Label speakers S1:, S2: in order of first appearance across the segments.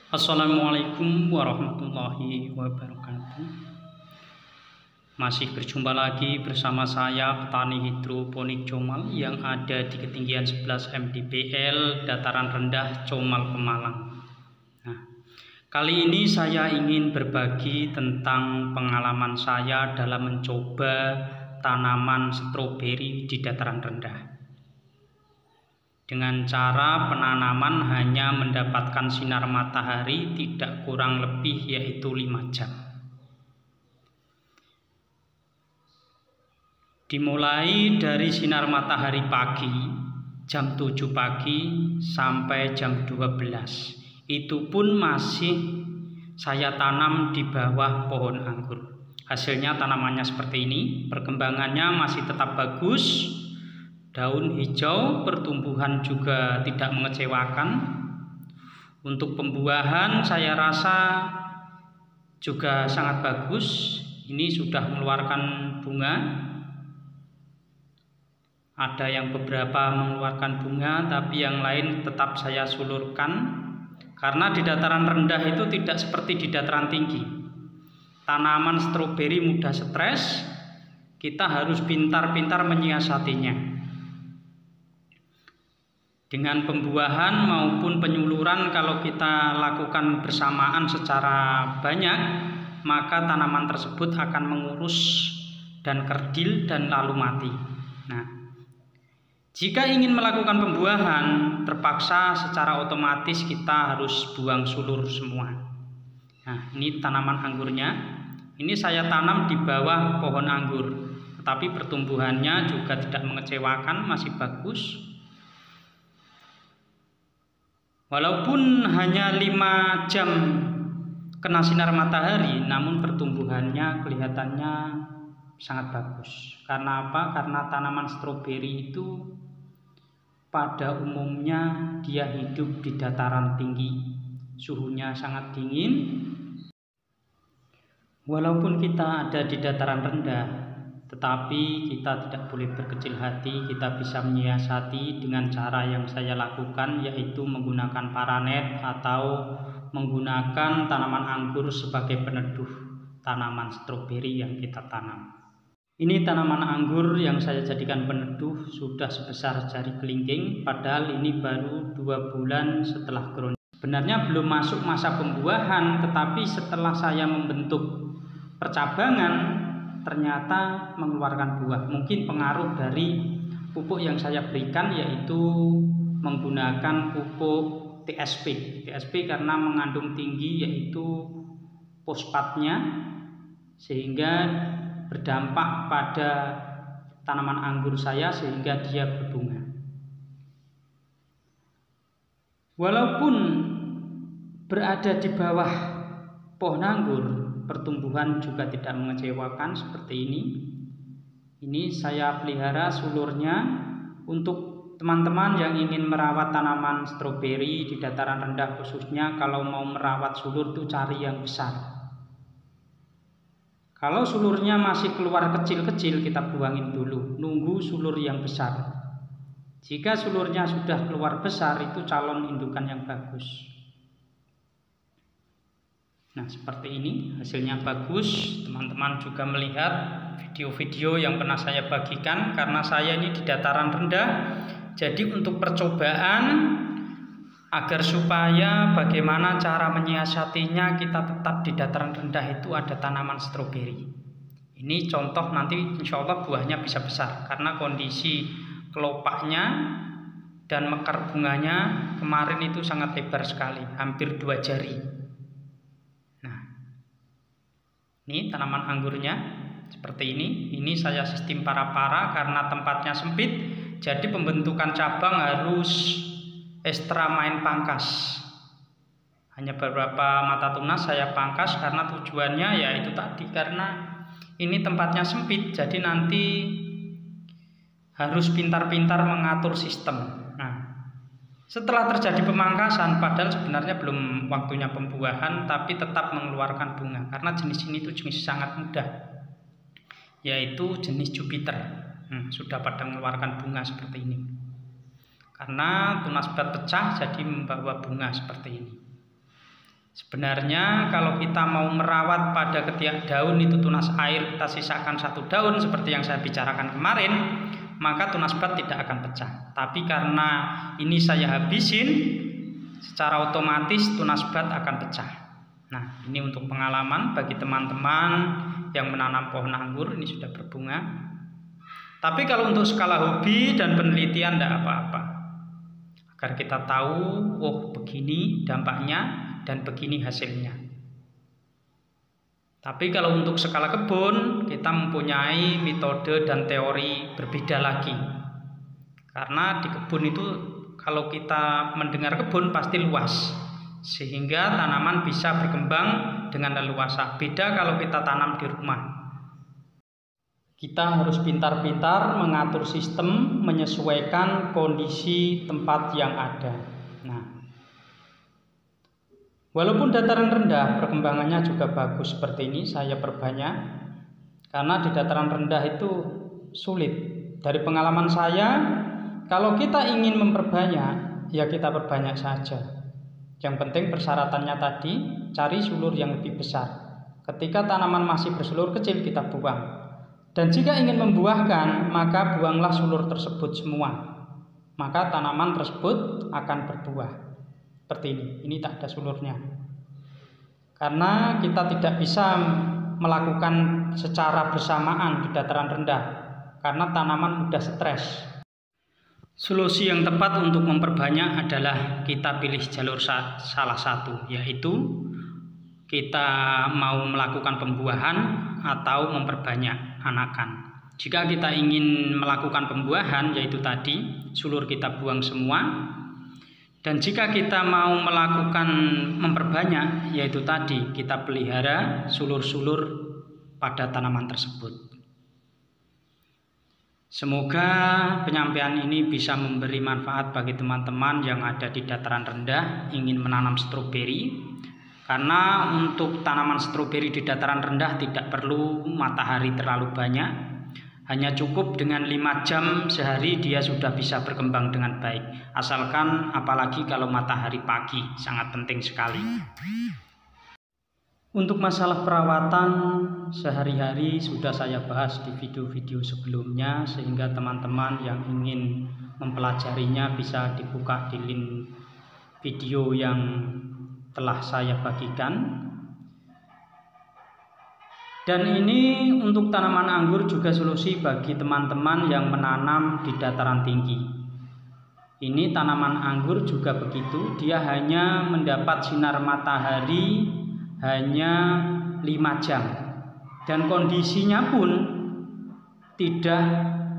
S1: Assalamualaikum warahmatullahi wabarakatuh. Masih berjumpa lagi bersama saya petani hidroponik Comal yang ada di ketinggian 11 mdpl dataran rendah Comal Pemalang. Nah, kali ini saya ingin berbagi tentang pengalaman saya dalam mencoba tanaman stroberi di dataran rendah. Dengan cara penanaman hanya mendapatkan sinar matahari tidak kurang lebih yaitu 5 jam. Dimulai dari sinar matahari pagi, jam 7 pagi sampai jam 12. Itu pun masih saya tanam di bawah pohon anggur. Hasilnya tanamannya seperti ini, perkembangannya masih tetap bagus. Daun hijau, pertumbuhan juga tidak mengecewakan. Untuk pembuahan saya rasa juga sangat bagus. Ini sudah mengeluarkan bunga. Ada yang beberapa mengeluarkan bunga, tapi yang lain tetap saya sulurkan. Karena di dataran rendah itu tidak seperti di dataran tinggi. Tanaman stroberi mudah stres. Kita harus pintar-pintar menyiasatinya. Dengan pembuahan maupun penyuluran kalau kita lakukan bersamaan secara banyak, maka tanaman tersebut akan mengurus dan kerdil dan lalu mati. Nah, jika ingin melakukan pembuahan, terpaksa secara otomatis kita harus buang sulur semua. Nah, ini tanaman anggurnya. Ini saya tanam di bawah pohon anggur, tetapi pertumbuhannya juga tidak mengecewakan, masih bagus. Walaupun hanya 5 jam kena sinar matahari, namun pertumbuhannya kelihatannya sangat bagus. Karena apa? Karena tanaman stroberi itu pada umumnya dia hidup di dataran tinggi. Suhunya sangat dingin. Walaupun kita ada di dataran rendah, tetapi kita tidak boleh berkecil hati. Kita bisa menyiasati dengan cara yang saya lakukan, yaitu menggunakan paranet atau menggunakan tanaman anggur sebagai peneduh tanaman stroberi yang kita tanam. Ini tanaman anggur yang saya jadikan peneduh sudah sebesar jari kelingking, padahal ini baru 2 bulan setelah grounding. Sebenarnya belum masuk masa pembuahan, tetapi setelah saya membentuk percabangan ternyata mengeluarkan buah. Mungkin pengaruh dari pupuk yang saya berikan, yaitu menggunakan pupuk TSP. TSP karena mengandung tinggi yaitu fosfatnya, sehingga berdampak pada tanaman anggur saya sehingga dia berbunga. Walaupun berada di bawah pohon anggur, pertumbuhan juga tidak mengecewakan seperti ini. Ini saya pelihara sulurnya. Untuk teman-teman yang ingin merawat tanaman stroberi di dataran rendah khususnya, kalau mau merawat sulur itu cari yang besar. Kalau sulurnya masih keluar kecil-kecil, kita buangin dulu, nunggu sulur yang besar. Jika sulurnya sudah keluar besar, itu calon indukan yang bagus. Nah, seperti ini hasilnya bagus. Teman-teman juga melihat video-video yang pernah saya bagikan. Karena saya ini di dataran rendah, jadi untuk percobaan agar supaya bagaimana cara menyiasatinya kita tetap di dataran rendah itu ada tanaman stroberi. Ini contoh, nanti insya Allah buahnya bisa besar karena kondisi kelopaknya dan mekar bunganya kemarin itu sangat lebar sekali, hampir 2 jari. Ini tanaman anggurnya seperti ini. Ini saya sistem para-para karena tempatnya sempit, jadi pembentukan cabang harus ekstra main pangkas. Hanya beberapa mata tunas saya pangkas karena tujuannya yaitu tadi, karena ini tempatnya sempit, jadi nanti harus pintar-pintar mengatur sistem. Setelah terjadi pemangkasan, padahal sebenarnya belum waktunya pembuahan, tapi tetap mengeluarkan bunga karena jenis ini itu jenis sangat mudah, yaitu jenis Jupiter. Sudah pada mengeluarkan bunga seperti ini. Karena tunas bat pecah jadi membawa bunga seperti ini. Sebenarnya kalau kita mau merawat pada ketiak daun itu tunas air kita sisakan 1 daun seperti yang saya bicarakan kemarin, maka tunas bat tidak akan pecah. Tapi karena ini saya habisin, secara otomatis tunas bat akan pecah. Nah, ini untuk pengalaman bagi teman-teman yang menanam pohon anggur, ini sudah berbunga. Tapi kalau untuk skala hobi dan penelitian tidak apa-apa. Agar kita tahu, oh begini dampaknya dan begini hasilnya. Tapi kalau untuk skala kebun, kita mempunyai metode dan teori berbeda lagi. Karena di kebun itu kalau kita mendengar kebun pasti luas, sehingga tanaman bisa berkembang dengan leluasa. Beda kalau kita tanam di rumah. Kita harus pintar-pintar mengatur sistem menyesuaikan kondisi tempat yang ada. Nah, walaupun dataran rendah perkembangannya juga bagus seperti ini, saya perbanyak. Karena di dataran rendah itu sulit. Dari pengalaman saya, kalau kita ingin memperbanyak, ya kita perbanyak saja. Yang penting persyaratannya tadi, cari sulur yang lebih besar. Ketika tanaman masih bersulur kecil, kita buang. Dan jika ingin membuahkan, maka buanglah sulur tersebut semua. Maka tanaman tersebut akan berbuah. Seperti ini tak ada sulurnya. Karena kita tidak bisa melakukan secara bersamaan di dataran rendah. Karena tanaman mudah stres. Solusi yang tepat untuk memperbanyak adalah kita pilih jalur salah satu, yaitu kita mau melakukan pembuahan atau memperbanyak anakan. Jika kita ingin melakukan pembuahan, yaitu tadi sulur kita buang semua. Dan jika kita mau melakukan memperbanyak, yaitu tadi kita pelihara sulur-sulur pada tanaman tersebut. Semoga penyampaian ini bisa memberi manfaat bagi teman-teman yang ada di dataran rendah ingin menanam stroberi. Karena untuk tanaman stroberi di dataran rendah tidak perlu matahari terlalu banyak. Hanya cukup dengan 5 jam sehari dia sudah bisa berkembang dengan baik. Asalkan apalagi kalau matahari pagi, sangat penting sekali. Untuk masalah perawatan sehari-hari sudah saya bahas di video-video sebelumnya, sehingga teman-teman yang ingin mempelajarinya bisa dibuka di link video yang telah saya bagikan. Dan ini untuk tanaman anggur juga solusi bagi teman-teman yang menanam di dataran tinggi. Ini tanaman anggur juga begitu, dia hanya mendapat sinar matahari hanya 5 jam. Dan kondisinya pun tidak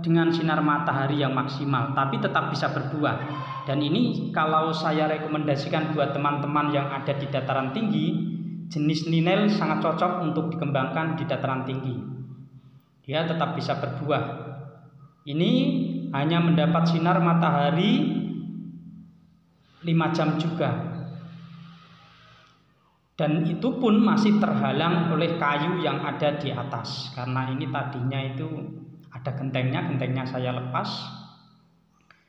S1: dengan sinar matahari yang maksimal, tapi tetap bisa berbuah. Dan ini kalau saya rekomendasikan buat teman-teman yang ada di dataran tinggi, jenis ninel sangat cocok untuk dikembangkan di dataran tinggi. Dia tetap bisa berbuah. Ini hanya mendapat sinar matahari 5 jam juga. Dan itu pun masih terhalang oleh kayu yang ada di atas. Karena ini tadinya itu ada gentengnya saya lepas.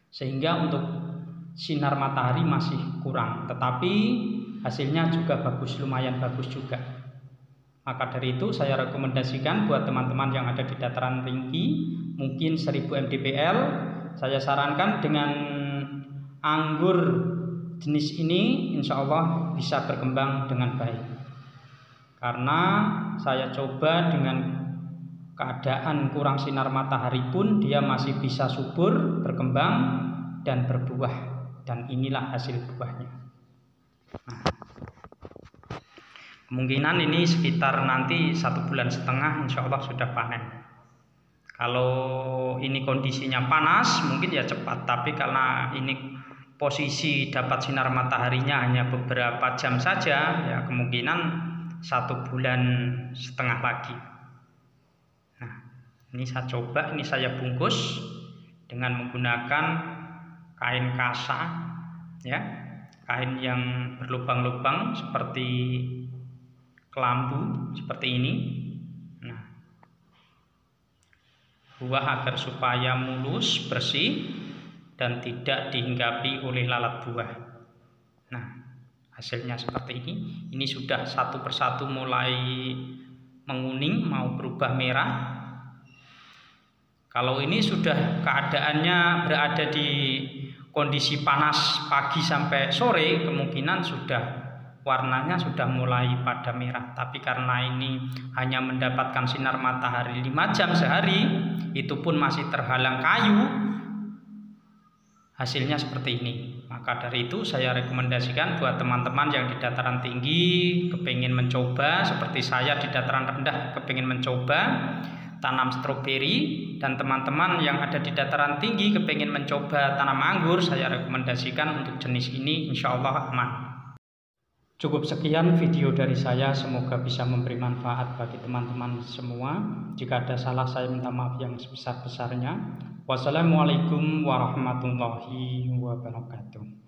S1: Sehingga untuk sinar matahari masih kurang. Tetapi hasilnya juga bagus, lumayan bagus juga. Maka dari itu saya rekomendasikan buat teman-teman yang ada di dataran tinggi, mungkin 1000 mdpl, saya sarankan dengan anggur jenis ini insya Allah bisa berkembang dengan baik. Karena saya coba dengan keadaan kurang sinar matahari pun dia masih bisa subur, berkembang dan berbuah. Dan inilah hasil buahnya. Nah, kemungkinan ini sekitar nanti 1,5 bulan insya Allah sudah panen. Kalau ini kondisinya panas mungkin ya cepat, tapi karena ini posisi dapat sinar mataharinya hanya beberapa jam saja, ya kemungkinan 1,5 bulan lagi. Nah, ini saya coba, ini saya bungkus dengan menggunakan kain kasa, ya, kain yang berlubang-lubang seperti kelambu seperti ini. Nah, buah agar supaya mulus, bersih dan tidak dihinggapi oleh lalat buah. Nah, hasilnya seperti ini. Ini sudah satu persatu mulai menguning, mau berubah merah. Kalau ini sudah keadaannya berada di kondisi panas pagi sampai sore, kemungkinan sudah warnanya sudah mulai pada merah. Tapi karena ini hanya mendapatkan sinar matahari 5 jam sehari, itu pun masih terhalang kayu, hasilnya seperti ini. Maka dari itu saya rekomendasikan buat teman-teman yang di dataran tinggi kepingin mencoba, seperti saya di dataran rendah kepingin mencoba tanam stroberi, dan teman-teman yang ada di dataran tinggi kepingin mencoba tanam anggur, saya rekomendasikan untuk jenis ini, insya Allah aman. Cukup sekian video dari saya, semoga bisa memberi manfaat bagi teman-teman semua. Jika ada salah, saya minta maaf yang sebesar-besarnya. Wassalamualaikum warahmatullahi wabarakatuh.